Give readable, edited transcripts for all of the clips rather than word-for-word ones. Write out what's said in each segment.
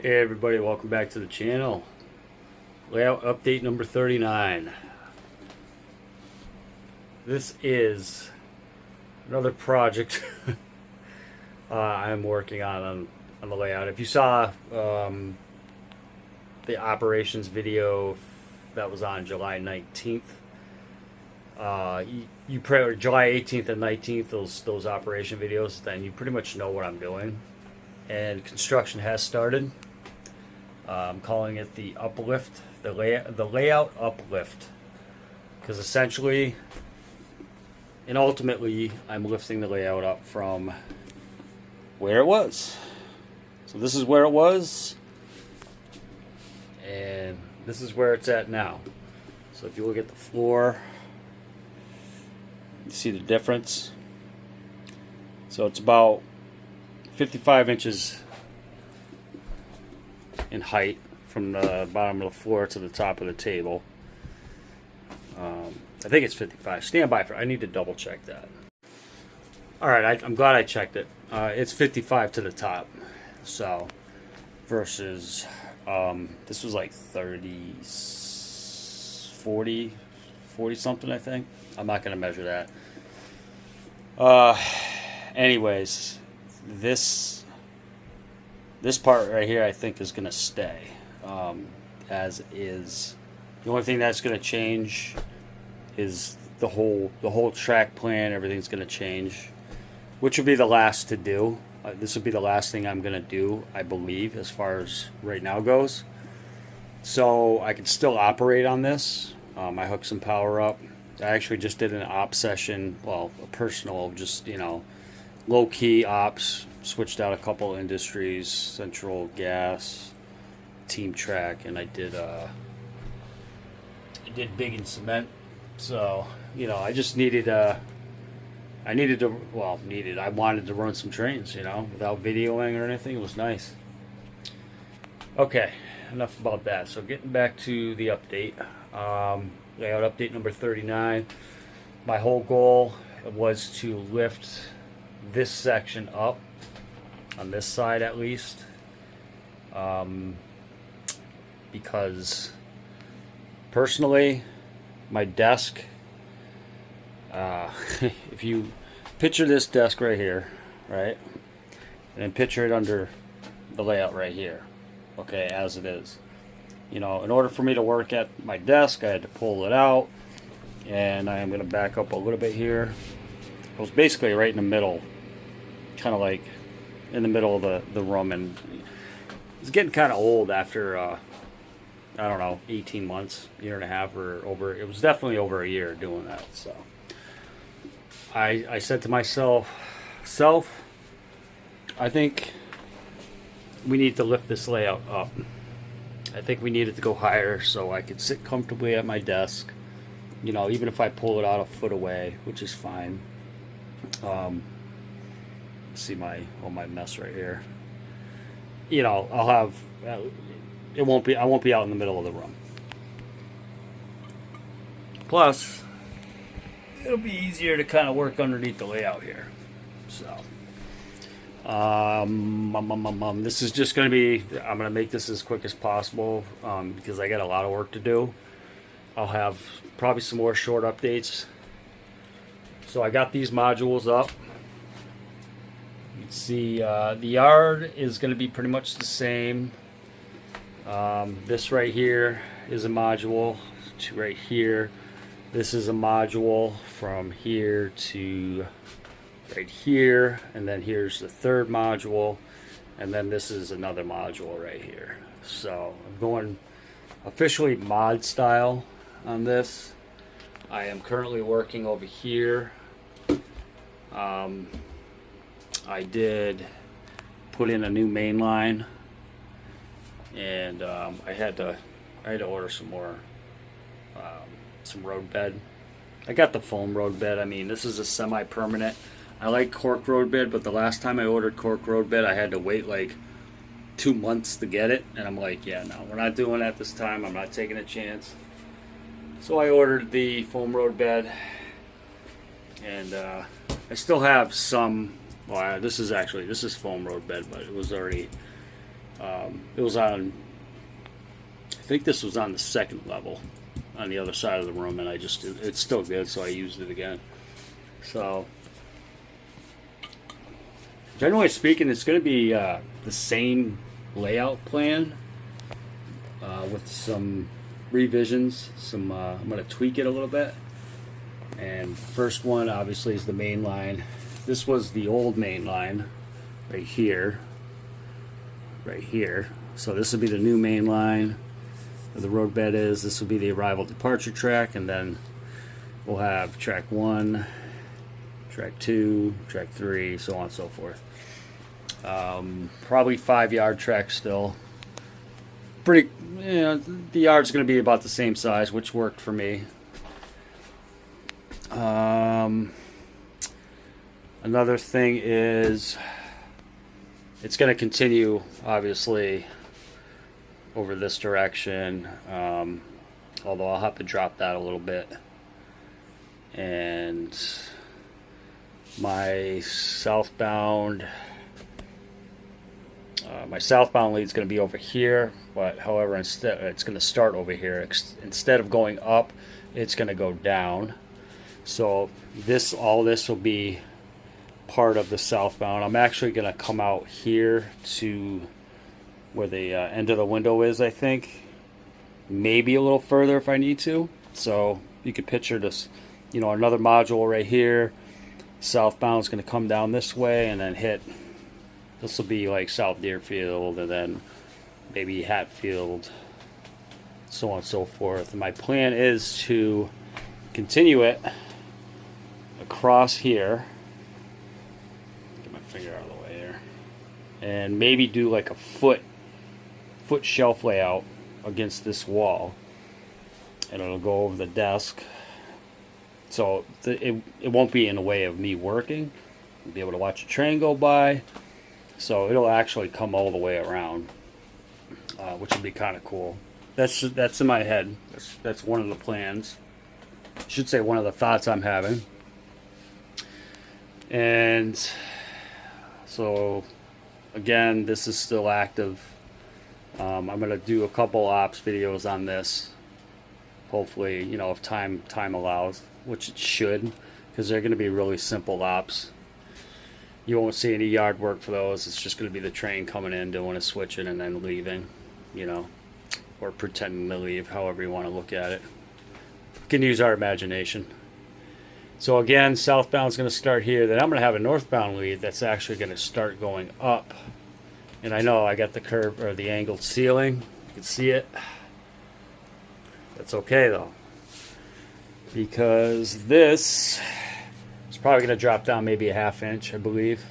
Hey everybody, welcome back to the channel. Layout update number 39. This is another project I'm working on the layout. If you saw the operations video that was on July 19th, July 18th and 19th, those operation videos, then you pretty much know what I'm doing. And construction has started. I'm calling it the uplift, the layout uplift, because essentially and ultimately I'm lifting the layout up from where it was. So this is where it was, and this is where it's at now. So if you look at the floor, you see the difference. So it's about 55 inches in height from the bottom of the floor to the top of the table. I think it's 55. Stand by for. I need to double check that. All right, I'm glad I checked it. It's 55 to the top. So versus this was like 30, 40 something, I think. I'm not going to measure that. Anyways, this part right here I think is going to stay as is. The only thing that's going to change is the whole track plan. Everything's going to change, which will be the last to do. This will be the last thing I'm going to do, I believe, as far as right now goes. So I can still operate on this. I hooked some power up. I actually just did an op session, well, a personal, just, low-key ops. Switched out a couple industries, Central Gas, Team Track, and I did big in cement. So, I just I wanted to run some trains, without videoing or anything. It was nice. Okay, enough about that. So getting back to the update, layout update number 39. My whole goal was to lift this section up, on this side at least, because personally, my desk, if you picture this desk right here, right, and then picture it under the layout right here, okay, as it is. In order for me to work at my desk, I had to pull it out, and I am going to back up a little bit here. It was basically right in the middle, kind of like in the middle of the room, and it's getting kind of old after I don't know, 18 months, year and a half, or over. It was definitely over a year doing that. So I said to myself, I think we need to lift this layout up. I think we needed to go higher so I could sit comfortably at my desk, even if I pull it out a foot away, which is fine. See all my mess right here. I'll have I won't be out in the middle of the room. Plus, it'll be easier to kind of work underneath the layout here. So, this is just going to be. I'm going to make this as quick as possible because I got a lot of work to do. I'll have probably some more short updates. So I got these modules up. You can see the yard is going to be pretty much the same. This right here is a module to right here. This is a module from here to right here, and then here's the third module, and then this is another module right here. So I'm going officially mod style on this. I am currently working over here. I did put in a new main line, and I had to order some more some road bed. I got the foam road bed. I mean, this is a semi-permanent. I like cork road bed, but the last time I ordered cork road bed, I had to wait like 2 months to get it, and I'm like, yeah, no, we're not doing that this time. I'm not taking a chance. So I ordered the foam road bed, and I still have some. Well, this is foam road bed, but it was already It was on, I think this was on the second level on the other side of the room, and it's still good, so I used it again. So, generally speaking, it's going to be the same layout plan with some revisions. I'm going to tweak it a little bit. And the first one, obviously, is the main line. This was the old main line right here. Right here. So this would be the new main line where the roadbed is. This will be the arrival departure track, and then we'll have track 1, track 2, track 3, so on and so forth. Probably 5-yard track still. Pretty, the yard's going to be about the same size, which worked for me. Another thing is it's going to continue, obviously, over this direction, although I'll have to drop that a little bit. And my southbound lead is going to be over here, but however, instead it's going to start over here. Instead of going up, it's going to go down. So all this will be part of the southbound. I'm actually going to come out here to where the end of the window is, I think. Maybe a little further if I need to. So you could picture this, another module right here. Southbound is going to come down this way and then hit. This will be like South Deerfield, and then maybe Hatfield, so on and so forth. And my plan is to continue it across here. Get my finger out of the way there. And maybe do like a foot shelf layout against this wall. And it'll go over the desk. So it won't be in the way of me working. You'll be able to watch a train go by. So it'll actually come all the way around, which would be kind of cool. That's in my head. That's one of the plans. I should say one of the thoughts I'm having. And so, again, this is still active. I'm going to do a couple ops videos on this. Hopefully, if time allows, which it should, because they're going to be really simple ops. You won't see any yard work for those. It's just going to be the train coming in, doing a switching, and then leaving, or pretending to leave, however you want to look at it. We can use our imagination. So again, southbound is going to start here. Then I'm going to have a northbound lead that's actually going to start going up. And I know I got the curve or the angled ceiling. You can see it. That's okay though, because this is probably going to drop down maybe a ½ inch, I believe.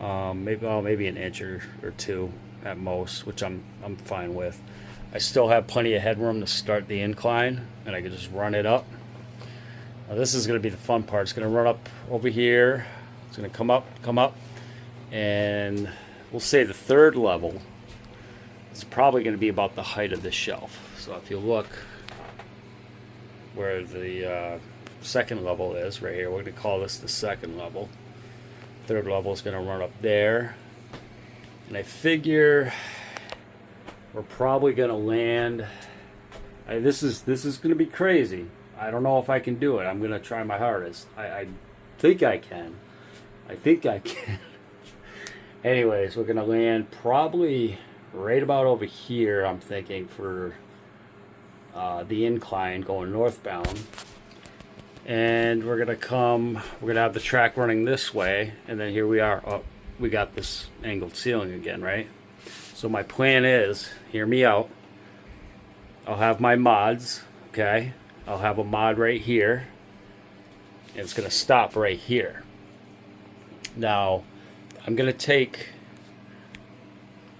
Maybe an inch or two at most, which I'm fine with. I still have plenty of headroom to start the incline, and I can just run it up. Now this is going to be the fun part. It's going to run up over here. It's going to come up, and we'll say the third level is probably going to be about the height of this shelf. So if you look where the second level is, right here, we're going to call this the second level. Third level is going to run up there. And I figure we're probably going to land. This is going to be crazy. I don't know if I can do it. I'm going to try my hardest. I think I can. Anyways, we're going to land probably right about over here, I'm thinking, for the incline going northbound. And we're going to have the track running this way, and then here we are. Oh, we got this angled ceiling again, right? So my plan is, hear me out, I'll have my mods, okay? I'll have a mod right here, and it's going to stop right here. Now, I'm going to take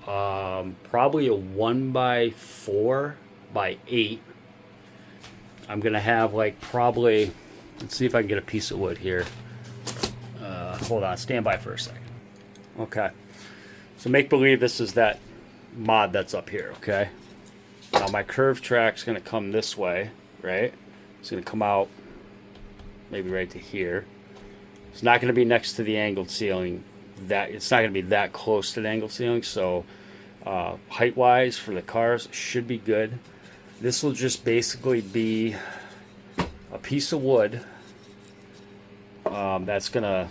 probably a 1x4x8. I'm going to have like probably, let's see if I can get a piece of wood here. Hold on, stand by for a second. Okay, so make believe this is that mod that's up here, okay? Now my curved track's going to come this way, right? It's going to come out maybe right to here. It's not going to be next to the angled ceiling. It's not going to be that close to the angled ceiling, so height wise for the cars should be good. This will just basically be a piece of wood that's gonna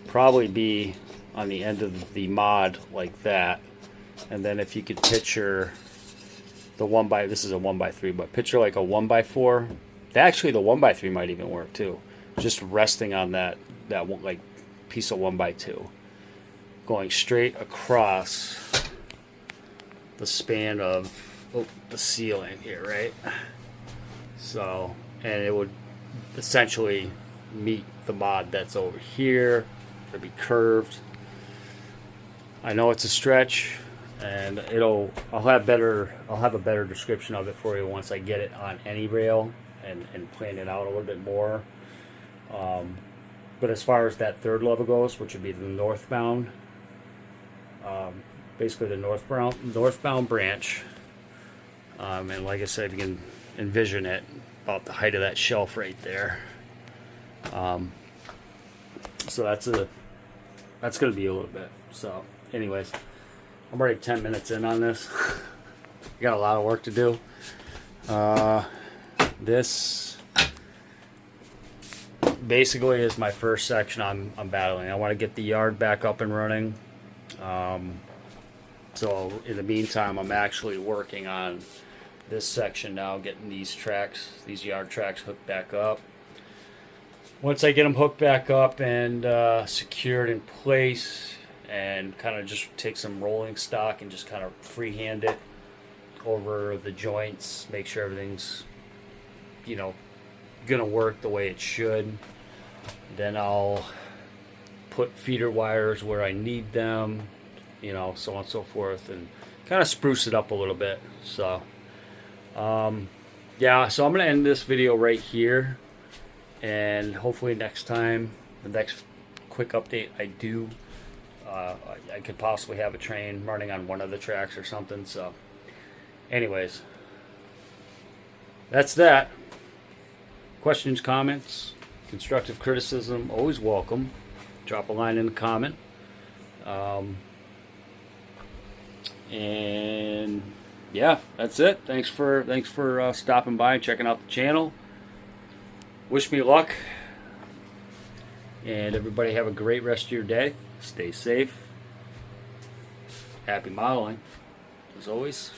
probably be on the end of the mod like that. And then if you could picture this is a 1x3, but picture like a 1x4. Actually, the 1x3 might even work too. Just resting on that like piece of 1x2, going straight across the span of the ceiling here, right? So, and it would essentially meet the mod that's over here. It'll be curved. I know it's a stretch, and I'll have a better description of it for you once I get it on any rail and plan it out a little bit more. But as far as that third level goes, which would be the northbound, basically the northbound branch, and like I said, you can envision it about the height of that shelf right there. So that's going to be a little bit. So anyways, I'm already 10 minutes in on this. I got a lot of work to do. This basically is my first section I'm battling. I want to get the yard back up and running. So in the meantime, I'm actually working on this section now, getting these yard tracks hooked back up. Once I get them hooked back up and secured in place, and kind of just take some rolling stock and just kind of freehand it over the joints, make sure everything's, gonna work the way it should. Then I'll put feeder wires where I need them, so on and so forth, and kind of spruce it up a little bit. So yeah, so I'm gonna end this video right here, and hopefully next time, the next quick update I do, I could possibly have a train running on one of the tracks or something. So anyways, that's that. Questions, comments, constructive criticism, always welcome. Drop a line in the comment. And yeah, that's it. Thanks for stopping by and checking out the channel. Wish me luck, and everybody have a great rest of your day. Stay safe. Happy modeling, as always.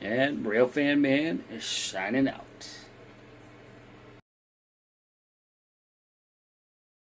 And Railfan Man is signing out.